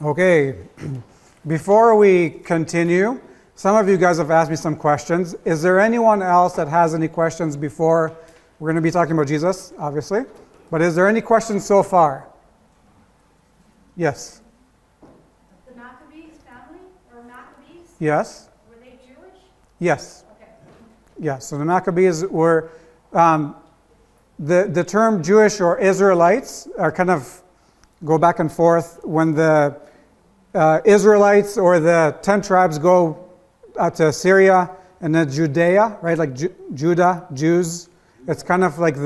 Okay, before we continue, some of you guys have asked me some questions. Is there anyone else that has any questions before? We're going to be talking about Jesus, obviously. But is there any questions so far? Yes. The Maccabees family, or Maccabees? Yes. Were they Jewish? Yes. Okay. Yeah, so the Maccabees were, the term Jewish or Israelites are kind of go back and forth. When the Israelites or the 10 tribes go to Syria and then Judea, right, like Judah, Jews, it's kind of like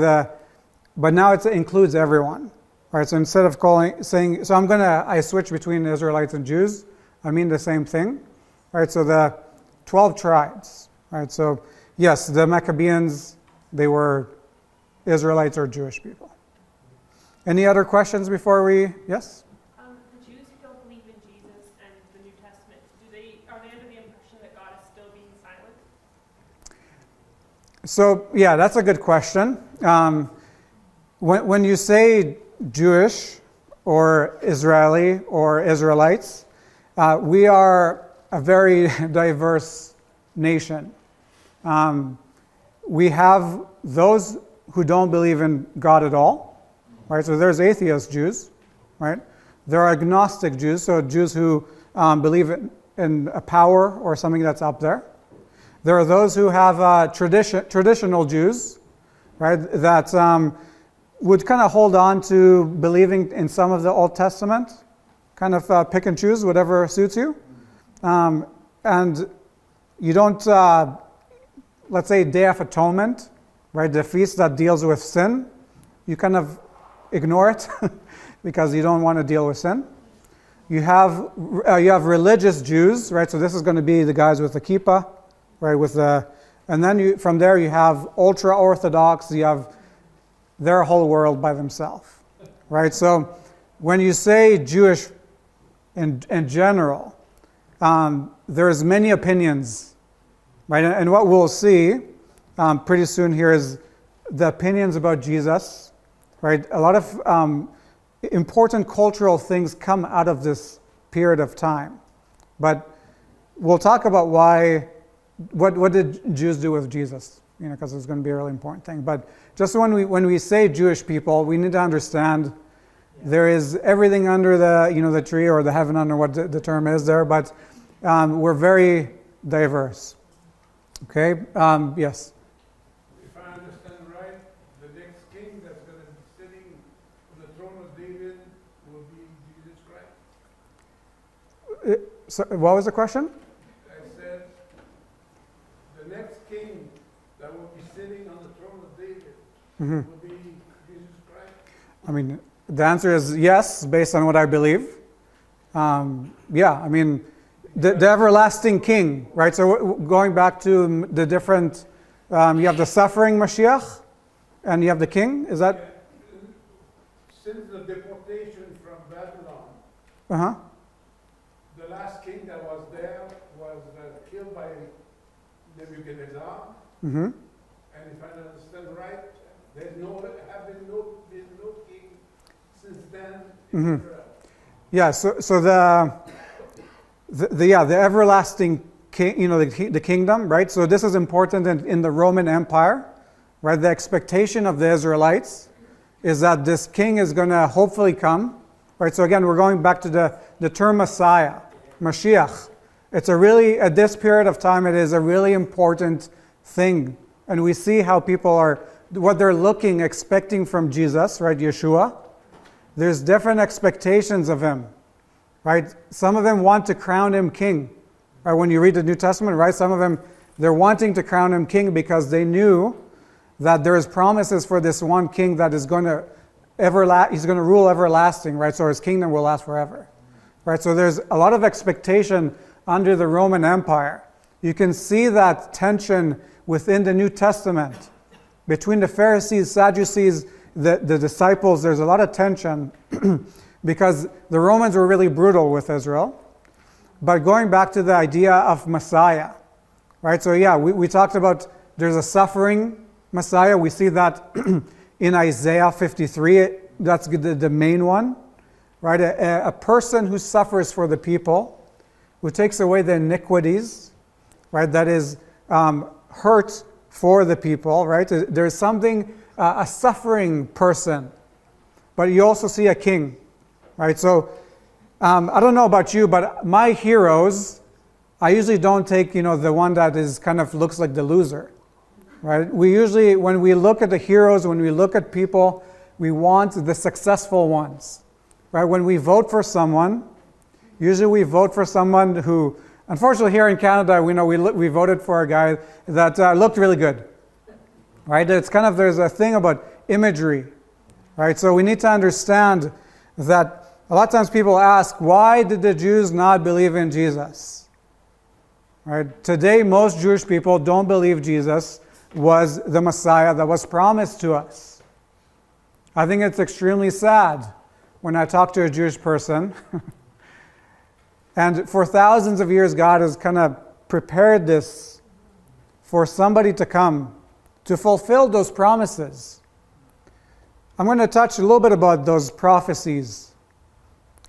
but now it includes everyone, right? So instead of saying, I switch between Israelites and Jews, I mean the same thing, right? So the 12 tribes, right? So yes, the Maccabeans, they were Israelites or Jewish people. Any other questions before we, yes? The Jews who don't believe in Jesus and the New Testament, are they under the impression that God is still being silent? So yeah, that's a good question. When you say Jewish or Israeli or Israelites, we are a very diverse nation. We have those who don't believe in God at all, right? So there's atheist Jews, right? There are agnostic Jews, so Jews who believe in a power or something that's up there. There are those who have traditional Jews, right? That would kind of hold on to believing in some of the Old Testament, kind of pick and choose whatever suits you. And you don't, let's say Day of Atonement, right? The feast that deals with sin, you kind of ignore it because you don't want to deal with sin. You have religious Jews, right? So this is going to be the guys with the kippah, right? And then from there you have ultra Orthodox. You have their whole world by themselves, right? So when you say Jewish in general, there's many opinions, right? And what we'll see pretty soon here is the opinions about Jesus, right? A lot of important cultural things come out of this period of time. But we'll talk about what did Jews do with Jesus, because it's going to be a really important thing. But just when we say Jewish people, we need to understand there is everything under the tree or the heaven under what the term is there, but we're very diverse. Okay? Yes? If I understand right, the next king that's going to be sitting on the throne of David will be Jesus Christ? So what was the question? I said, the next king that will be sitting on the throne of David will be Jesus Christ? I mean, the answer is yes, based on what I believe. The everlasting king, right? So going back to the different, you have the suffering Mashiach, and you have the king. Is that? Since the deportation from Babylon, the last king that was there was killed by Nebuchadnezzar. And if I understand right, there's no king since then in Israel. Yeah. So the everlasting king, the kingdom, right? So this is important in the Roman Empire, right? The expectation of the Israelites is that this king is going to hopefully come, right? So again, we're going back to the term Messiah, Mashiach. It's at this period of time, it is a really important thing. And we see how people what they're expecting from Jesus, right? Yeshua. There's different expectations of him, right? Some of them want to crown him king, right? When you read the New Testament, right? Some of them, they're wanting to crown him king because they knew that there's promises for this one king that is he's going to rule everlasting, right? So his kingdom will last forever, right? So there's a lot of expectation under the Roman Empire. You can see that tension within the New Testament between the Pharisees, Sadducees, the disciples. There's a lot of tension because the Romans were really brutal with Israel. But going back to the idea of Messiah, right? So yeah, we talked about there's a suffering Messiah. We see that in Isaiah 53. That's the main one. right? A person who suffers for the people, who takes away the iniquities, right? That is hurt for the people, right? There's something, a suffering person. But you also see a king, right? So I don't know about you, but my heroes, I usually don't take, the one that is kind of looks like the loser, right? We usually, when we look at the heroes, when we look at people, we want the successful ones, right? When we vote for someone, usually we vote for someone who, unfortunately here in Canada, we voted for a guy that looked really good, right? It's kind of, there's a thing about imagery, right? So we need to understand that a lot of times people ask, why did the Jews not believe in Jesus? Right? Today, most Jewish people don't believe Jesus was the Messiah that was promised to us. I think it's extremely sad when I talk to a Jewish person. And for thousands of years, God has kind of prepared this for somebody to come to fulfill those promises. I'm going to touch a little bit about those prophecies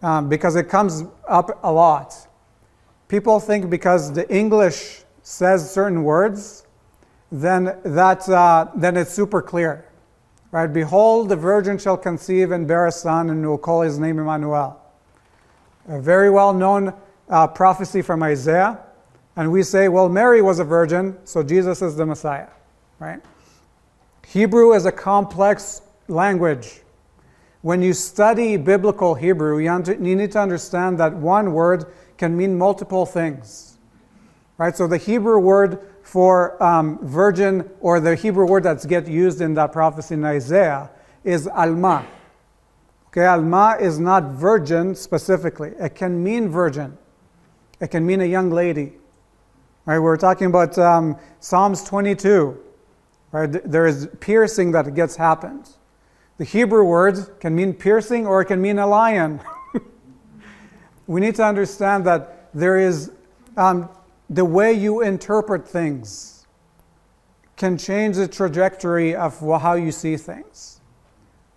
because it comes up a lot. People think because the English says certain words, then it's super clear, right? Behold, the virgin shall conceive and bear a son, and will call his name Emmanuel. A very well-known prophecy from Isaiah, and we say, well, Mary was a virgin, so Jesus is the Messiah, right? Hebrew is a complex language. When you study biblical Hebrew, you need to understand that one word can mean multiple things, right? So the Hebrew word for virgin, or the Hebrew word that's get used in that prophecy in Isaiah, is alma. Okay, alma is not virgin specifically. It can mean virgin. It can mean a young lady. Right? We're talking about Psalms 22. Right? There is piercing that gets happened. The Hebrew word can mean piercing, or it can mean a lion. We need to understand that there is the way you interpret things can change the trajectory of how you see things.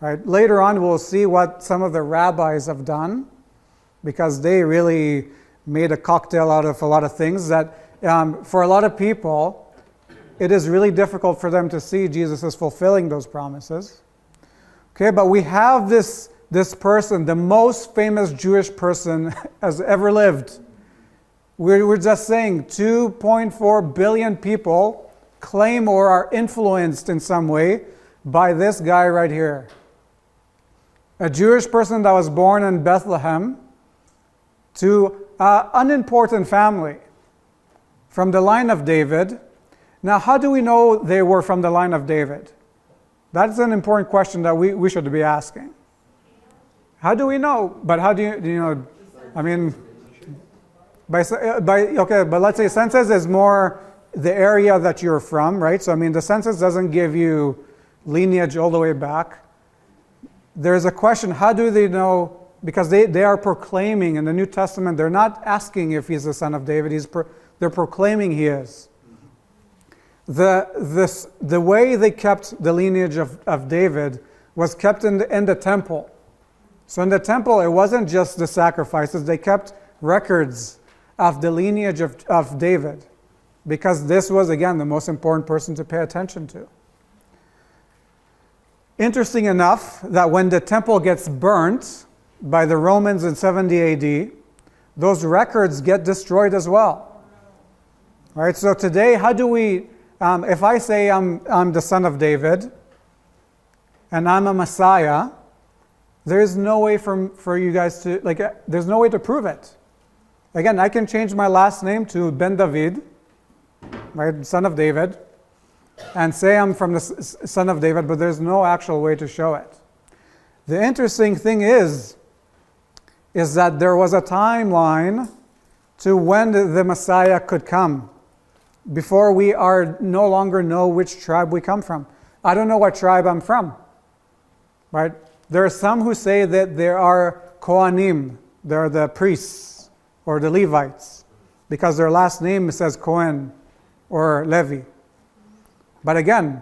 Right? Later on, we'll see what some of the rabbis have done, because they really made a cocktail out of a lot of things that for a lot of people, it is really difficult for them to see Jesus is fulfilling those promises. Okay, but we have this person, the most famous Jewish person has ever lived. We're just saying 2.4 billion people claim or are influenced in some way by this guy right here. A Jewish person that was born in Bethlehem to an unimportant family from the line of David. Now, how do we know they were from the line of David? That's an important question that we should be asking. How do we know? But how do you know? I mean, but let's say census is more the area that you're from, right? So I mean, the census doesn't give you lineage all the way back. There's a question: how do they know? Because they are proclaiming in the New Testament. They're not asking if he's the son of David. They're proclaiming he is. The way they kept the lineage of David was kept in the temple. So in the temple, it wasn't just the sacrifices. They kept records of the lineage of David, because this was, again, the most important person to pay attention to. Interesting enough that when the temple gets burnt by the Romans in 70 AD, those records get destroyed as well. All right, so today, how do we, if I say I'm the son of David, and I'm a Messiah, there is no way for you guys to, there's no way to prove it. Again, I can change my last name to Ben David, right, son of David, and say I'm from the son of David, but there's no actual way to show it. The interesting thing is that there was a timeline to when the Messiah could come, before we are no longer know which tribe we come from. I don't know what tribe I'm from, right? There are some who say that there are Kohanim, they're the priests or the Levites, because their last name says Cohen or Levi. But again,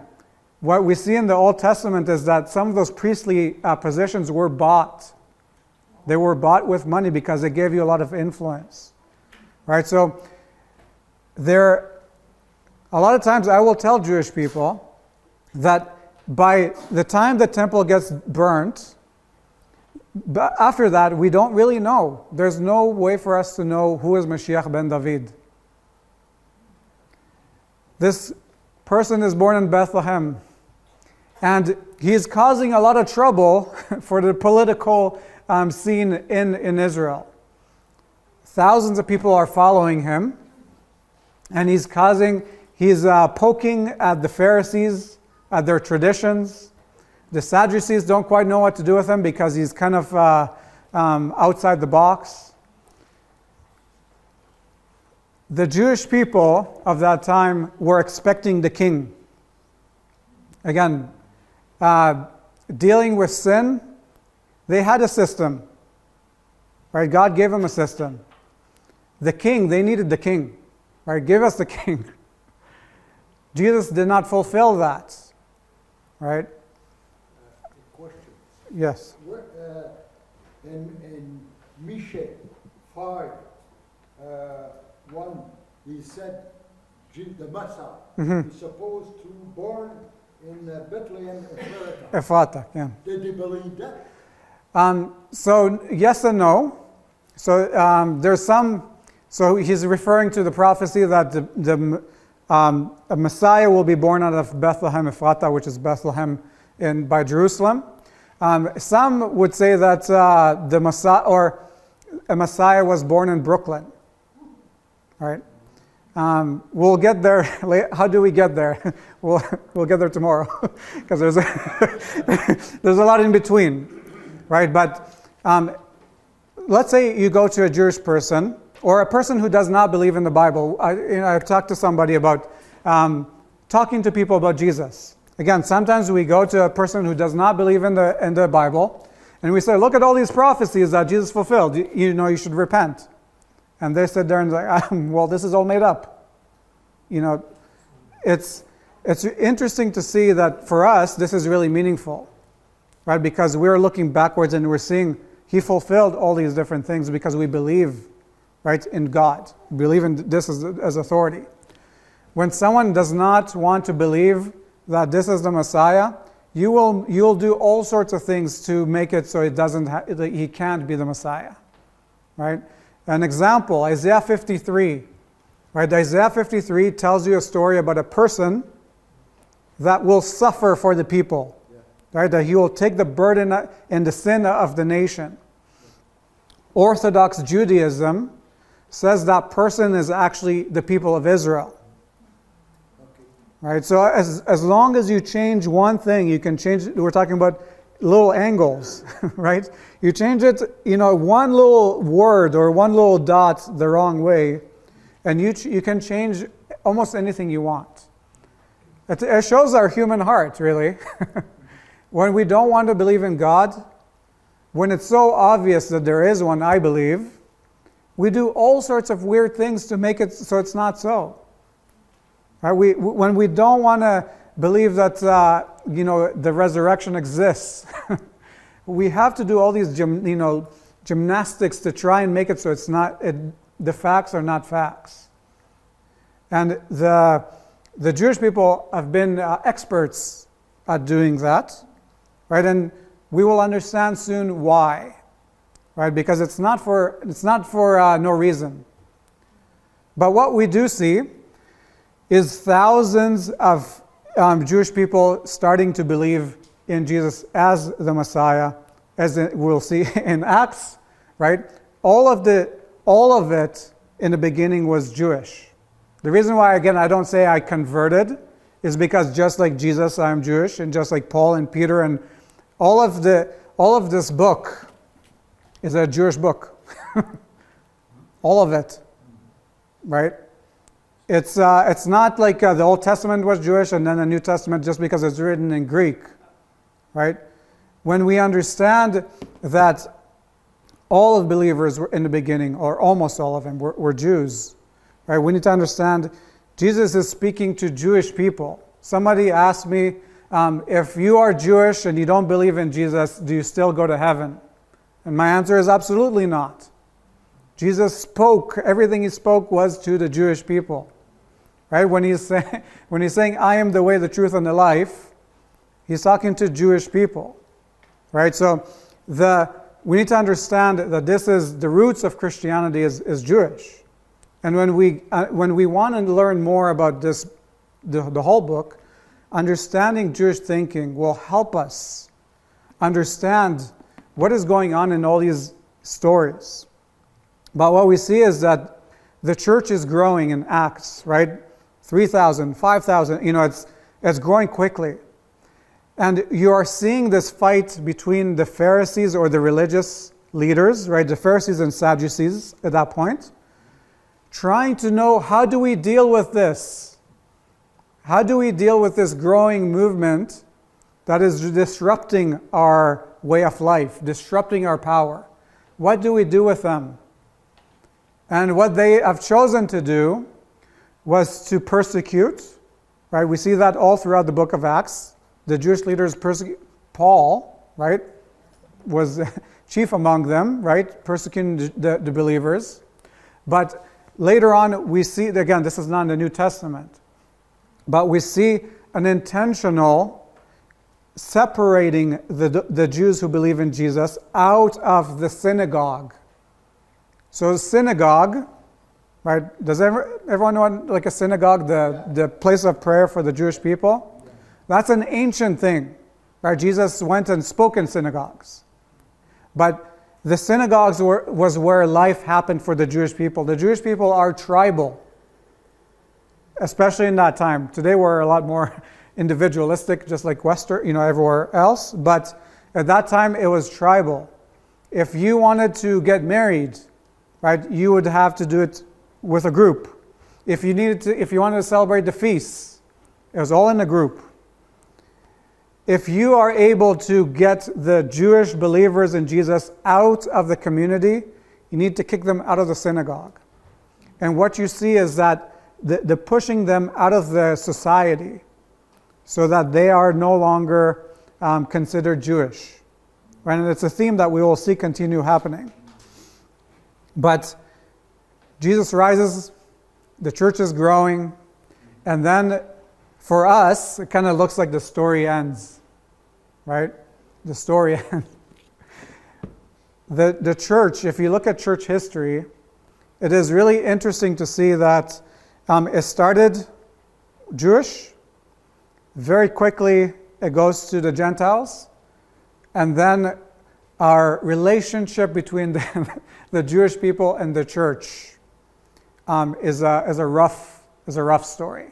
what we see in the Old Testament is that some of those priestly positions were bought They were bought with money because they gave you a lot of influence. Right? So a lot of times I will tell Jewish people that by the time the temple gets burnt, but after that, we don't really know. There's no way for us to know who is Mashiach ben David. This person is born in Bethlehem, and he's causing a lot of trouble for the political scene in Israel. Thousands of people are following him, and he's poking at the Pharisees, at their traditions. The Sadducees don't quite know what to do with him because he's kind of outside the box. The Jewish people of that time were expecting the king. Again, dealing with sin, they had a system. Right? God gave them a system. The king, they needed the king. Right? Give us the king. Jesus did not fulfill that. Right? Question. Yes. In Misha 5, 1, he said the Messiah is supposed to born in Bethlehem, America. Ephrata, yeah. Did they believe that? So yes and no. So there's some. So he's referring to the prophecy that a Messiah will be born out of Bethlehem Ephrata, which is Bethlehem by Jerusalem. Some would say that the Messiah or a Messiah was born in Brooklyn. Right? We'll get there. How do we get there? We'll get there tomorrow, because there's a lot in between, right? But let's say you go to a Jewish person or a person who does not believe in the Bible. I've talked to somebody about talking to people about Jesus. Again, sometimes we go to a person who does not believe in the Bible, and we say, "Look at all these prophecies that Jesus fulfilled. You should repent." And they sit there and like, "Well, this is all made up." It's interesting to see that for us, this is really meaningful, right? Because we're looking backwards and we're seeing he fulfilled all these different things because we believe, right, in God. We believe in this as authority. When someone does not want to believe that this is the Messiah, you'll do all sorts of things to make it so he can't be the Messiah, right? An example, Isaiah 53. Right? Isaiah 53 tells you a story about a person that will suffer for the people. Right? That he will take the burden and the sin of the nation. Orthodox Judaism says that person is actually the people of Israel. Right? So as long as you change one thing, you can change it. We're talking about little angles, right? You change it, one little word or one little dot the wrong way, and you can change almost anything you want. It shows our human heart, really. When we don't want to believe in God, when it's so obvious that there is one, I believe, we do all sorts of weird things to make it so it's not so. Right? When we don't want to believe that the resurrection exists, we have to do all these gymnastics to try and make it so it's not. The facts are not facts. And the Jewish people have been experts at doing that, right? And we will understand soon why, right? Because it's not for no reason. But what we do see is thousands of Jewish people starting to believe in Jesus as the Messiah, as we'll see in Acts, right? All of it in the beginning was Jewish. The reason why, again, I don't say I converted is because just like Jesus, I am Jewish, and just like Paul and Peter, and all of this book is a Jewish book. All of it, right? It's not like the Old Testament was Jewish and then the New Testament just because it's written in Greek, right? When we understand that all of believers were in the beginning, or almost all of them, were Jews, right? We need to understand Jesus is speaking to Jewish people. Somebody asked me, if you are Jewish and you don't believe in Jesus, do you still go to heaven? And my answer is absolutely not. Jesus spoke, everything he spoke was to the Jewish people. Right? When he's saying, I am the way, the truth, and the life, he's talking to Jewish people. Right? So we need to understand that this is the roots of Christianity is Jewish. And when we want to learn more about this, the whole book, understanding Jewish thinking will help us understand what is going on in all these stories. But what we see is that the church is growing in Acts, right? 3,000, 5,000, it's growing quickly. And you are seeing this fight between the Pharisees or the religious leaders, right? The Pharisees and Sadducees at that point, trying to know, how do we deal with this? How do we deal with this growing movement that is disrupting our way of life, disrupting our power? What do we do with them? And what they have chosen to do was to persecute, right? We see that all throughout the book of Acts. The Jewish leaders persecute. Paul, right, was chief among them, right, persecuting the believers. But later on, we see, again, this is not in the New Testament, but we see an intentional separating the Jews who believe in Jesus out of the synagogue. So synagogue, right? Does everyone know like a synagogue, the place of prayer for the Jewish people? That's an ancient thing, right? Jesus went and spoke in synagogues. But the synagogues was where life happened for the Jewish people. The Jewish people are tribal, especially in that time. Today we're a lot more individualistic, just like Western, everywhere else. But at that time it was tribal. If you wanted to get married, right, you would have to do it with a group. If you wanted to celebrate the feasts, it was all in a group. If you are able to get the Jewish believers in Jesus out of the community, you need to kick them out of the synagogue. And what you see is that the pushing them out of the society so that they are no longer considered Jewish. Right? And it's a theme that we will see continue happening. But Jesus rises, the church is growing, and then for us, it kind of looks like the story ends. Right? The story ends. The church, if you look at church history, it is really interesting to see that it started Jewish, very quickly it goes to the Gentiles, and then our relationship between the Jewish people and the church is a rough story.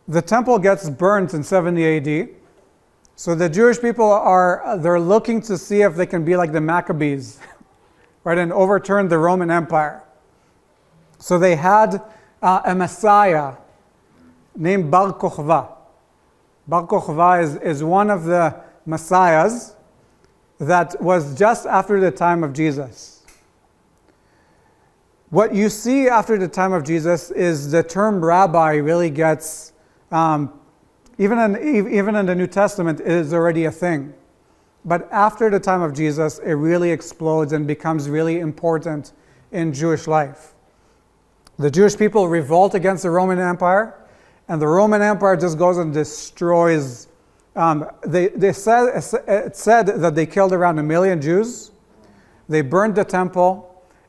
The temple gets burnt in 70 AD. So the Jewish people they're looking to see if they can be like the Maccabees, right, and overturn the Roman Empire. So they had a Messiah named Bar Kokhba. Bar Kokhba is one of the Messiahs that was just after the time of Jesus. What you see after the time of Jesus is the term rabbi really gets, even in the New Testament, it is already a thing. But after the time of Jesus, it really explodes and becomes really important in Jewish life. The Jewish people revolt against the Roman Empire, and the Roman Empire just goes and destroys. It said that they killed around 1 million Jews. They burned the temple,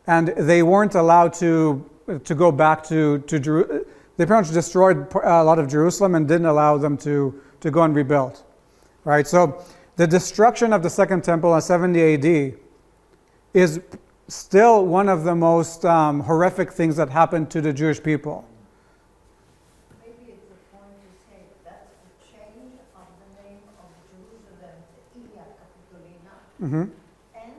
and they weren't allowed to go back to Jerusalem. They pretty much destroyed a lot of Jerusalem and didn't allow them to go and rebuild. Right? So the destruction of the Second Temple in 70 AD is still one of the most horrific things that happened to the Jewish people. Maybe it's a point to say that's the change of the name of Jerusalem to Ilya Capitolina, and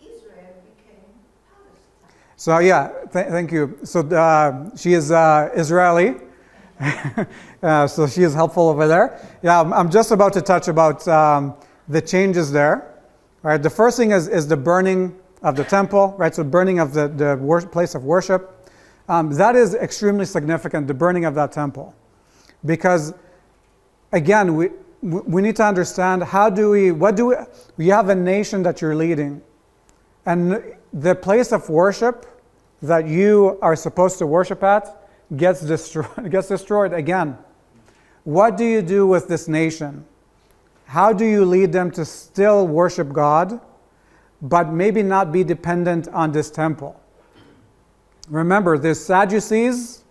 Israel became Palestine. So yeah, thank you. So she is Israeli, so she is helpful over there. Yeah, I'm just about to touch about the changes there. Right, the first thing is the burning of the temple. Right, so burning of the place of worship. That is extremely significant. The burning of that temple, because again, we need to understand you have a nation that you're leading, and the place of worship that you are supposed to worship at gets destroyed again. What do you do with this nation? How do you lead them to still worship God, but maybe not be dependent on this temple? Remember, there's Sadducees,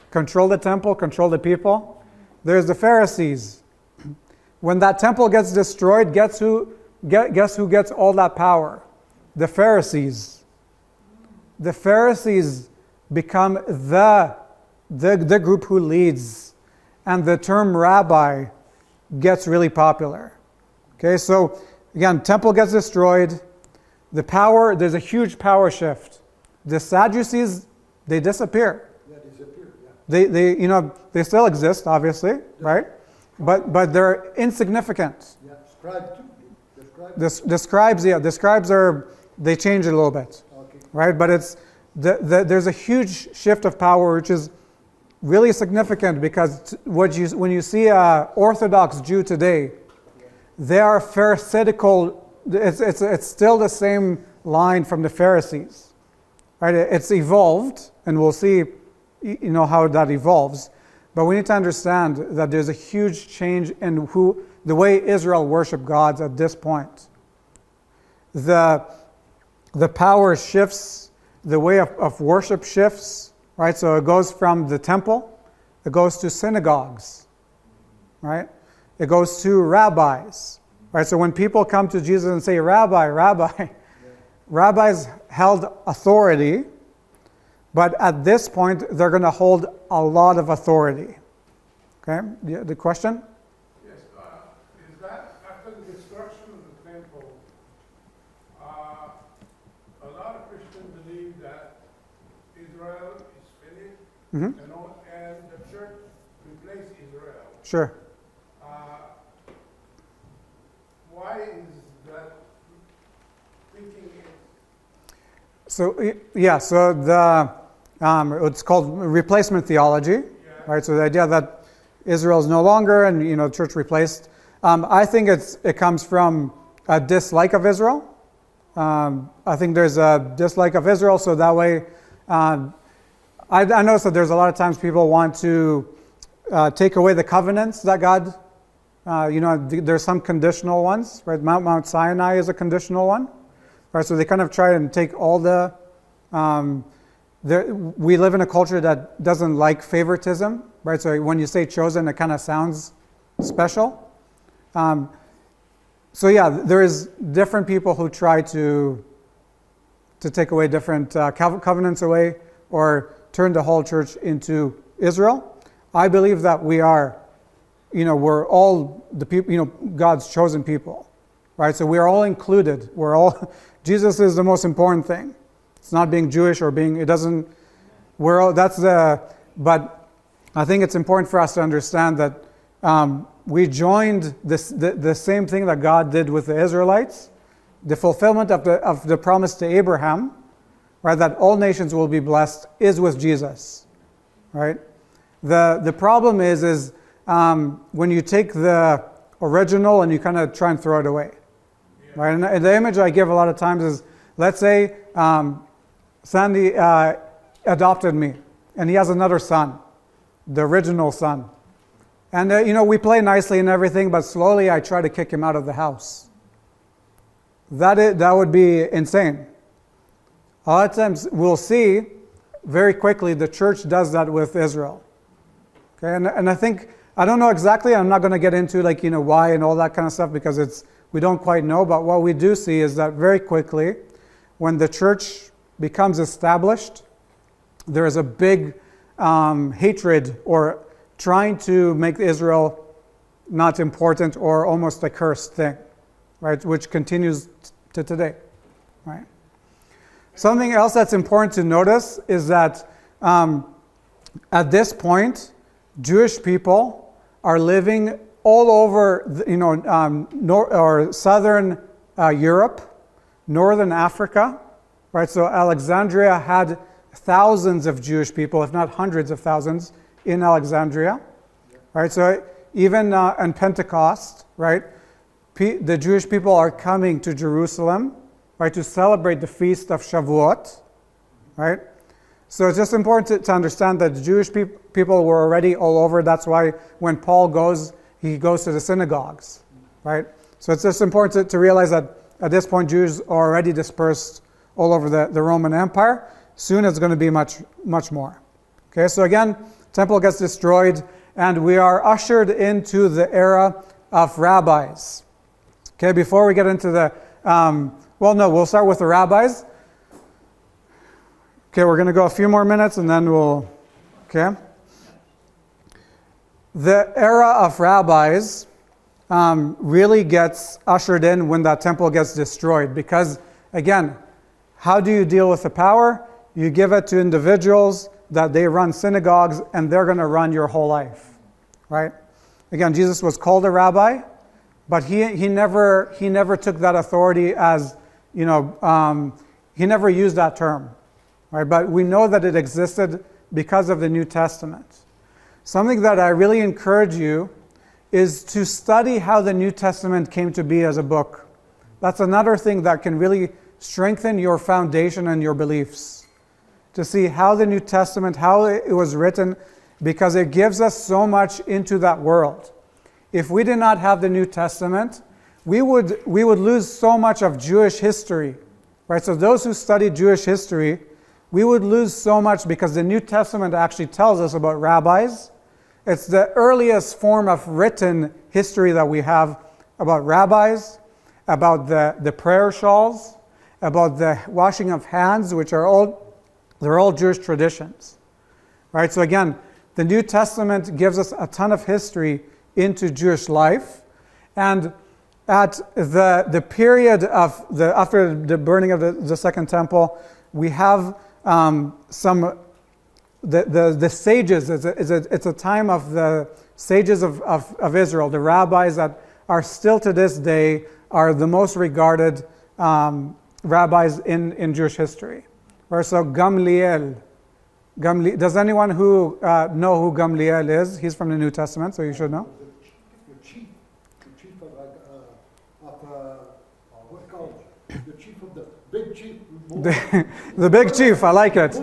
control the temple, control the people. There's the Pharisees. When that temple gets destroyed, guess who gets all that power? The Pharisees. The Pharisees become the group who leads, and the term rabbi gets really popular. Okay, so again, temple gets destroyed. There's a huge power shift. The Sadducees, they disappear. Yeah, disappear, yeah. They still exist, obviously, right? But they're insignificant. Yeah, scribe too. The scribes they change it a little bit, Okay. right? But it's there's a huge shift of power, which is really significant, because when you see an Orthodox Jew today, they are Pharisaical. It's still the same line from the Pharisees, right? It's evolved, and we'll see, how that evolves. But we need to understand that there's a huge change in the way Israel worship gods at this point. The power shifts, the way of worship shifts, right? So it goes from the temple, it goes to synagogues, right? It goes to rabbis, right? So when people come to Jesus and say, Rabbi, rabbis held authority, but at this point, they're going to hold a lot of authority. Okay, the question? Yes, is that after the destruction of the temple, a lot of Christians believe that Israel is finished, Mm-hmm. and the church replaced Israel. Sure. Why is that thinking? So it's called replacement theology, right? So the idea that Israel is no longer, and the church replaced. I think it comes from a dislike of Israel. I think there's a dislike of Israel, so that way, I notice that there's a lot of times people want to take away the covenants that God, there's some conditional ones, right? Mount Sinai is a conditional one, right? So they kind of try and take all the. We live in a culture that doesn't like favoritism, right? So when you say chosen, it kind of sounds special. There is different people who try to take away different covenants away, or turn the whole church into Israel. I believe that we are, we're all the people, God's chosen people, right? So we are all included. Jesus is the most important thing. It's not being Jewish or but I think it's important for us to understand that we joined the same thing that God did with the Israelites, the fulfillment of the promise to Abraham, right? That all nations will be blessed is with Jesus, right? The problem is when you take the original and you kind of try and throw it away, right? And the image I give a lot of times is, let's say Sandy adopted me, and he has another son, the original son. And, we play nicely and everything, but slowly I try to kick him out of the house. That would be insane. A lot of times we'll see very quickly the church does that with Israel. Okay, and I think, I don't know exactly, I'm not going to get into why and all that kind of stuff, because we don't quite know, but what we do see is that very quickly, when the church becomes established, there is a big hatred or trying to make Israel not important, or almost a cursed thing, right? Which continues to today, right? Something else that's important to notice is that at this point, Jewish people are living all over, southern Europe, northern Africa, right? So Alexandria had thousands of Jewish people, if not hundreds of thousands, in Alexandria, right? So even on Pentecost, right? The Jewish people are coming to Jerusalem, right, to celebrate the feast of Shavuot, right? So it's just important to understand that the Jewish people were already all over. That's why when Paul goes, he goes to the synagogues, right? So it's just important to realize that at this point, Jews are already dispersed all over the Roman Empire. Soon it's going to be much, much more. Okay, so again, temple gets destroyed, and we are ushered into the era of rabbis. Okay, before we get into the, we'll start with the rabbis. Okay, we're going to go a few more minutes and then okay. The era of rabbis really gets ushered in when that temple gets destroyed. Because, again, how do you deal with the power? You give it to individuals that they run synagogues and they're going to run your whole life, right? Again, Jesus was called a rabbi, but he never took that authority as, he never used that term. Right, but we know that it existed because of the New Testament. Something that I really encourage you is to study how the New Testament came to be as a book. That's another thing that can really strengthen your foundation and your beliefs. To see how the New Testament, how it was written, because it gives us so much into that world. If we did not have the New Testament, we would lose so much of Jewish history. Right? So those who study Jewish history, we would lose so much because the New Testament actually tells us about rabbis. It's the earliest form of written history that we have about rabbis, about the prayer shawls, about the washing of hands, which are all Jewish traditions. Right? So again, the New Testament gives us a ton of history into Jewish life. And at the period of after the burning of the Second Temple, we have the sages. It's a time of the sages of Israel, the rabbis that are still to this day are the most regarded rabbis in Jewish history. Right, so Gamliel. Does anyone who know who Gamliel is? He's from the New Testament, so you should know. The chief what's called the chief of the big chief. The big chief, I like it.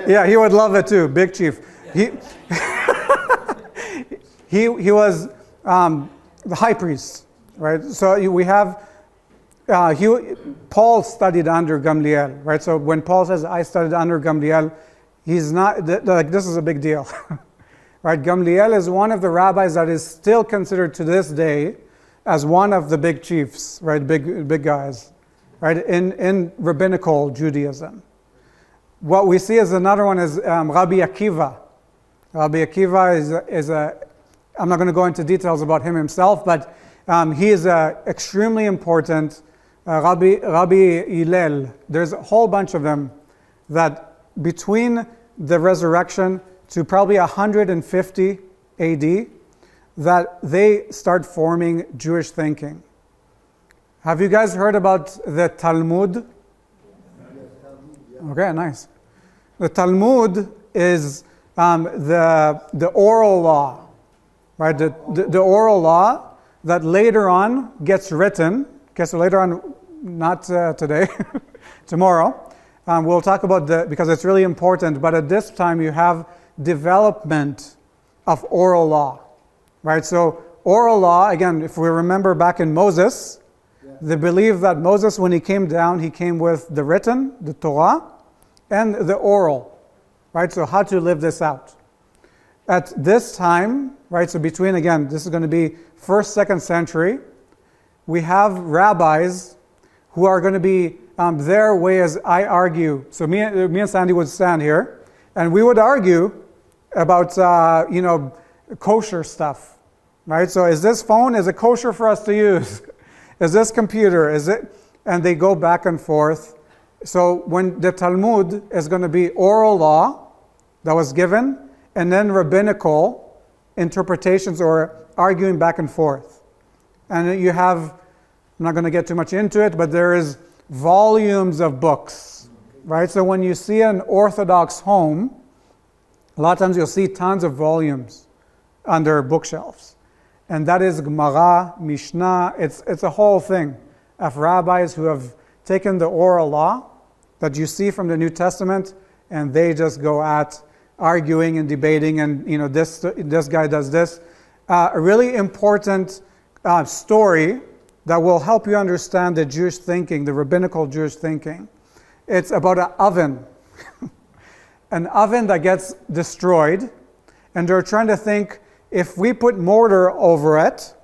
Yeah, he would love it too. Big chief. He was the high priest, right? So we have Paul studied under Gamliel, right? So when Paul says I studied under Gamliel, he's not like this is a big deal, right? Gamliel is one of the rabbis that is still considered to this day as one of the big chiefs, right? Big guys, right? In rabbinical Judaism. What we see as another one is Rabbi Akiva. Rabbi Akiva is a. I'm not going to go into details about him himself, but he is extremely important. Rabbi Hillel. There's a whole bunch of them that between the resurrection to probably 150 AD, that they start forming Jewish thinking. Have you guys heard about the Talmud? Okay, nice. The Talmud is the oral law, right? The oral law that later on gets written. Okay, so later on, not today, tomorrow, we'll talk about because it's really important, but at this time you have development of oral law, right? So oral law, again, if we remember back in Moses, they believe that Moses, when he came down, he came with the written, the Torah, and the oral, right? So how to live this out. At this time, right, so between, again, this is going to be 1st, 2nd century, we have rabbis who are going to be their way as I argue. So me and Sandy would stand here, and we would argue about, kosher stuff, right? So is this phone, is it kosher for us to use? Is this computer, is it? And they go back and forth. So when the Talmud is going to be oral law that was given, and then rabbinical interpretations or arguing back and forth. And you have, I'm not going to get too much into it, but there is volumes of books, right? So when you see an Orthodox home, a lot of times you'll see tons of volumes on their bookshelves. And that is Gemara, Mishnah. It's a whole thing of rabbis who have taken the oral law that you see from the New Testament, and they just go at arguing and debating, and this guy does this. A really important story that will help you understand the Jewish thinking, the rabbinical Jewish thinking. It's about an oven. An oven that gets destroyed, and they're trying to think, if we put mortar over it,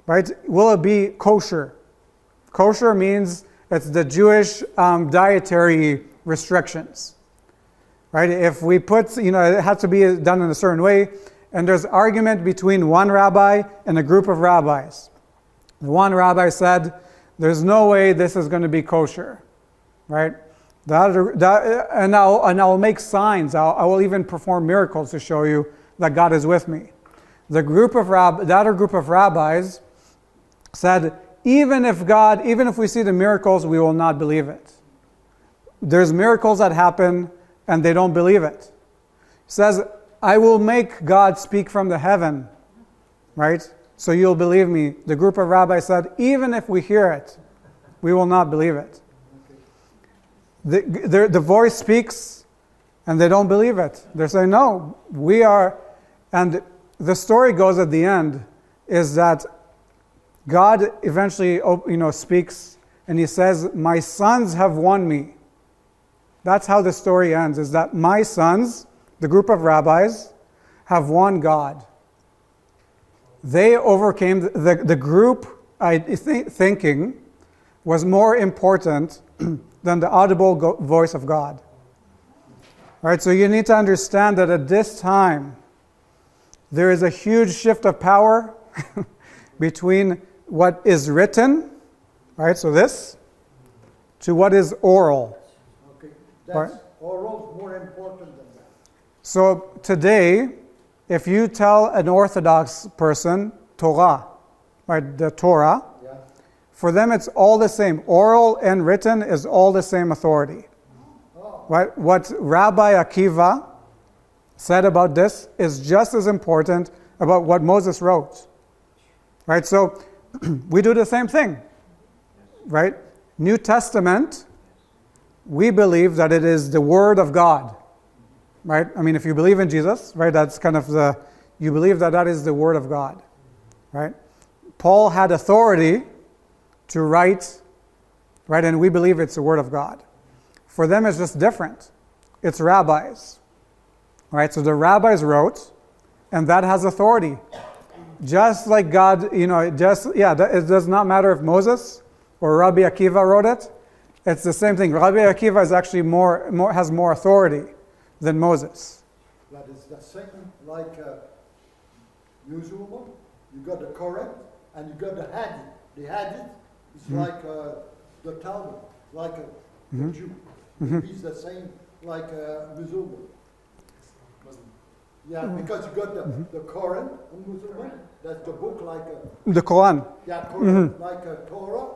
right, will it be kosher? Kosher means it's the Jewish dietary restrictions, right? If we put, it has to be done in a certain way, and there's argument between one rabbi and a group of rabbis. The one rabbi said, there's no way this is going to be kosher, right? And I'll make signs. I will even perform miracles to show you that God is with me. The other group of rabbis said, even if we see the miracles, we will not believe it. There's miracles that happen and they don't believe it. He says, I will make God speak from the heaven, right? So you'll believe me. The group of rabbis said, even if we hear it, we will not believe it. The voice speaks and they don't believe it. They're saying, no, we are. And the story goes at the end is that God eventually speaks and he says, my sons have won me. That's how the story ends, is that my sons, the group of rabbis, have won God. They overcame the group thinking was more important than the audible voice of God. All right, so you need to understand that at this time, there is a huge shift of power between what is written, right, so this, to what is oral. Okay, that's oral's more important than that. So today, if you tell an Orthodox person Torah, right, the Torah, Yeah. for them it's all the same. Oral and written is all the same authority. Oh. Right? What Rabbi Akiva said about this is just as important about what Moses wrote. Right? So we do the same thing. Right? New Testament, we believe that it is the Word of God. Right? I mean, if you believe in Jesus, right, that's kind of you believe that is the Word of God. Right? Paul had authority to write, right, and we believe it's the Word of God. For them, it's just different. It's rabbis. Right? So the rabbis wrote, and that has authority. Just like God, it does not matter if Moses or Rabbi Akiva wrote it. It's the same thing. Rabbi Akiva is actually has more authority than Moses. That is the second, like usual. You got the Koran and you got the Hadith. The Hadith is like the Talmud, like a Jew. He's the same like Musulman. Yeah, because you got the Koran, Musulman. That's the book like The Quran. Koran, like a Torah,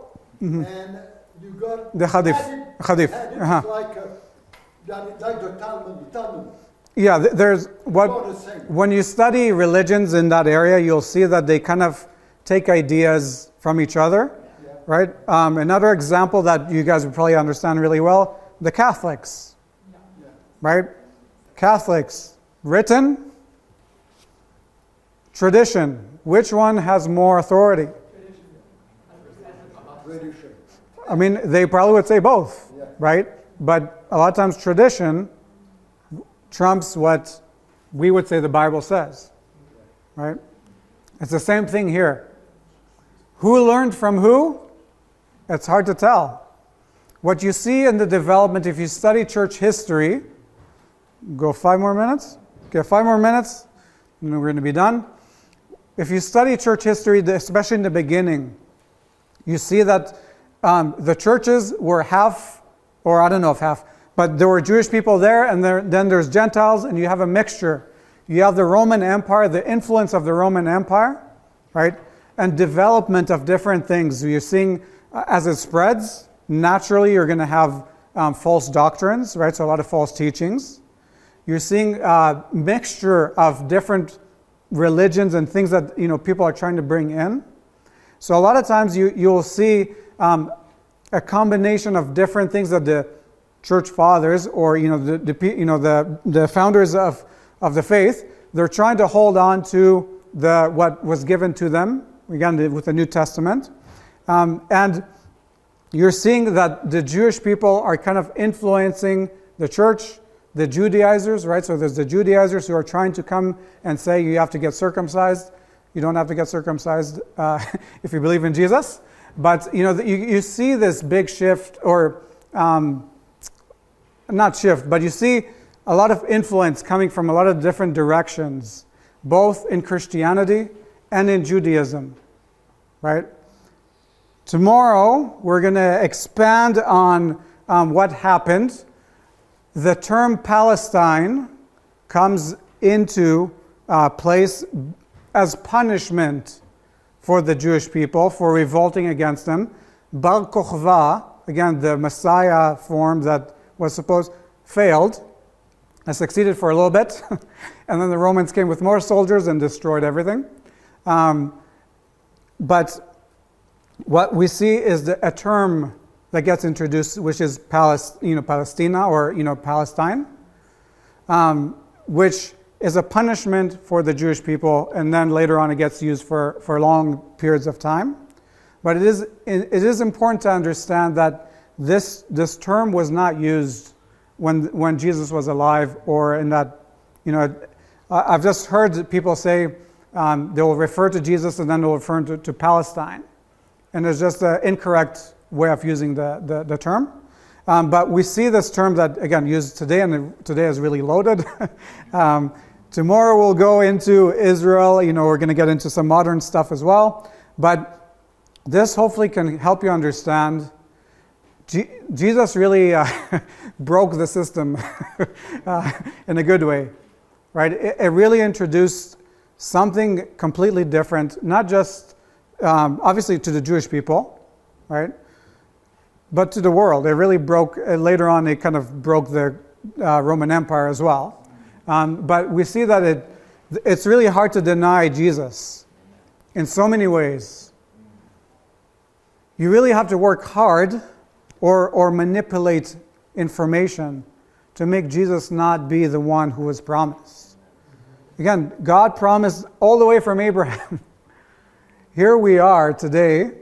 and you got The Hadith. Hadith. Hadith is like the Talmud. Yeah, there's All the same. when you study religions in that area, you'll see that they kind of take ideas from each other, right? Another example that you guys would probably understand really well, the Catholics, right? Catholics, written, tradition. Which one has more authority? Tradition. I mean, they probably would say both, right? But a lot of times tradition trumps what we would say the Bible says, right? It's the same thing here. Who learned from who? It's hard to tell. What you see in the development, if you study church history, go 5 more minutes? Okay, 5 more minutes, and then we're going to be done. If you study church history, especially in the beginning, you see that the churches were half, or I don't know if half, but there were Jewish people there, and then there's Gentiles, and you have a mixture. You have the Roman Empire, the influence of the Roman Empire, right? And development of different things. You're seeing, as it spreads, naturally you're going to have false doctrines, right? So a lot of false teachings. You're seeing a mixture of different religions and things that people are trying to bring in. So a lot of times you'll see a combination of different things that the church fathers or the founders of the faith, they're trying to hold on to what was given to them, again with the New Testament, and you're seeing that the Jewish people are kind of influencing the church, the Judaizers, right? So there's the Judaizers who are trying to come and say you have to get circumcised. You don't have to get circumcised if you believe in Jesus. But you see this big shift, or not shift, but you see a lot of influence coming from a lot of different directions, both in Christianity and in Judaism, right? Tomorrow, we're going to expand on what happened. The term Palestine comes into place as punishment for the Jewish people for revolting against them. Bar Kokhba, again, the Messiah form that was supposed, failed. I succeeded for a little bit, and then the Romans came with more soldiers and destroyed everything. But what we see is a term that gets introduced, which is Palestina or Palestine, which is a punishment for the Jewish people, and then later on it gets used for long periods of time. But it is important to understand that this term was not used when Jesus was alive, or in that, I've just heard people say they will refer to Jesus and then they'll refer to Palestine. And it's just an incorrect way of using the term. But we see this term that, again, used today, and today is really loaded. Tomorrow we'll go into Israel. We're going to get into some modern stuff as well. But this hopefully can help you understand Jesus really broke the system in a good way, right? It really introduced something completely different, not just obviously to the Jewish people, right? But to the world. It really broke, later on it kind of broke the Roman Empire as well. But we see that it's really hard to deny Jesus in so many ways. You really have to work hard or manipulate information to make Jesus not be the one who was promised. Again, God promised all the way from Abraham. Here we are today,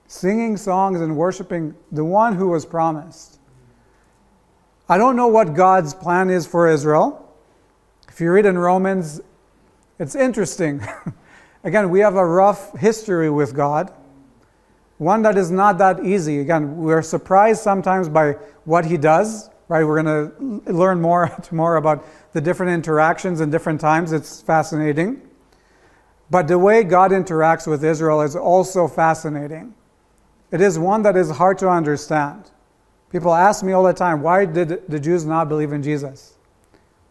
singing songs and worshiping the one who was promised. I don't know what God's plan is for Israel. If you read in Romans, it's interesting. Again, we have a rough history with God. One that is not that easy. Again, we're surprised sometimes by what He does, right? We're going to learn more tomorrow about the different interactions in different times. It's fascinating. But the way God interacts with Israel is also fascinating. It is one that is hard to understand. People ask me all the time, why did the Jews not believe in Jesus?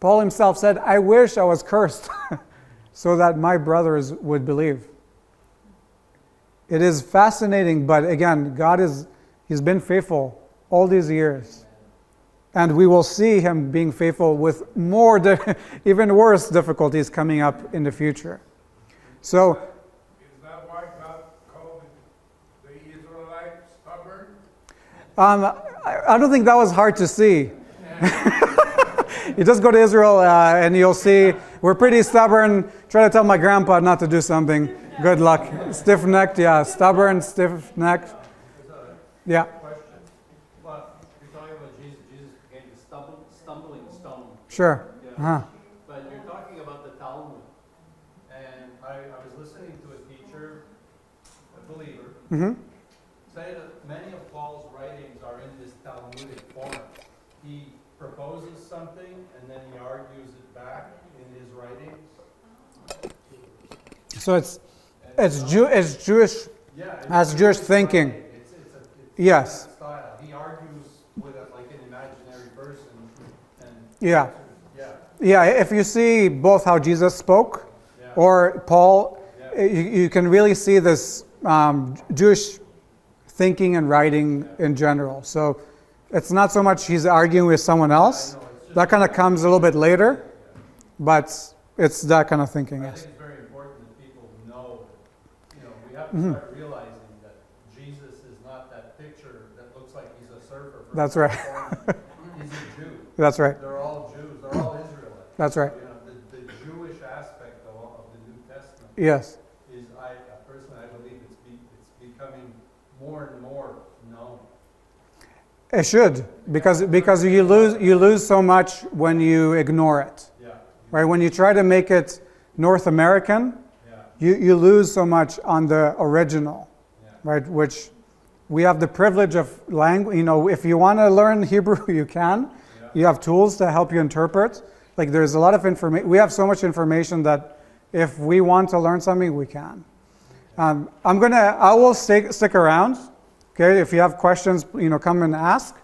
Paul himself said, I wish I was cursed so that my brothers would believe. It is fascinating, but again, He's been faithful all these years. And we will see Him being faithful with more, even worse difficulties coming up in the future. So, Is that why God called the Israelites stubborn? I don't think that was hard to see. You just go to Israel and you'll see we're pretty stubborn. Try to tell my grandpa not to do something. Good luck. Stiff-necked, yeah. Stubborn, stiff-necked. Yeah. Question. Well, you're talking about Jesus. Jesus became the stumbling stone. Sure. Yeah. Uh-huh. But you're talking about the Talmud. And I was listening to a teacher, a believer, say that many of Paul's writings are in this Talmudic form. He proposes something and then he argues it back in his writings. So it's Jewish, Yeah, as Jewish thinking. It's Yes. that style. He argues with like an imaginary person. And Yeah. yeah. Yeah, if you see both how Jesus spoke Yeah. or Paul, Yeah. you can really see this Jewish thinking and writing in general. So it's not so much he's arguing with someone else. I know, it's just That kind of comes a little bit later, but it's that kind of thinking, I yes. think it's very important have to start realizing that Jesus is not that picture that looks like he's a surfer. From That's right. California. He's a Jew. That's right. They're all Jews. They're all Israelites. That's right. You know, the Jewish aspect of the New Testament Yes. is, personally, I believe it's becoming more and more known. It should, because you lose so much when you ignore it. Yeah. Right? When you try to make it North American, Yeah. you lose so much on the original. Yeah. Right? Which we have the privilege of language. You know, if you want to learn Hebrew, you can. Yeah. You have tools to help you interpret. Like there's a lot of information. We have so much information that if we want to learn something, we can. I will stick around. Okay, if you have questions, come and ask.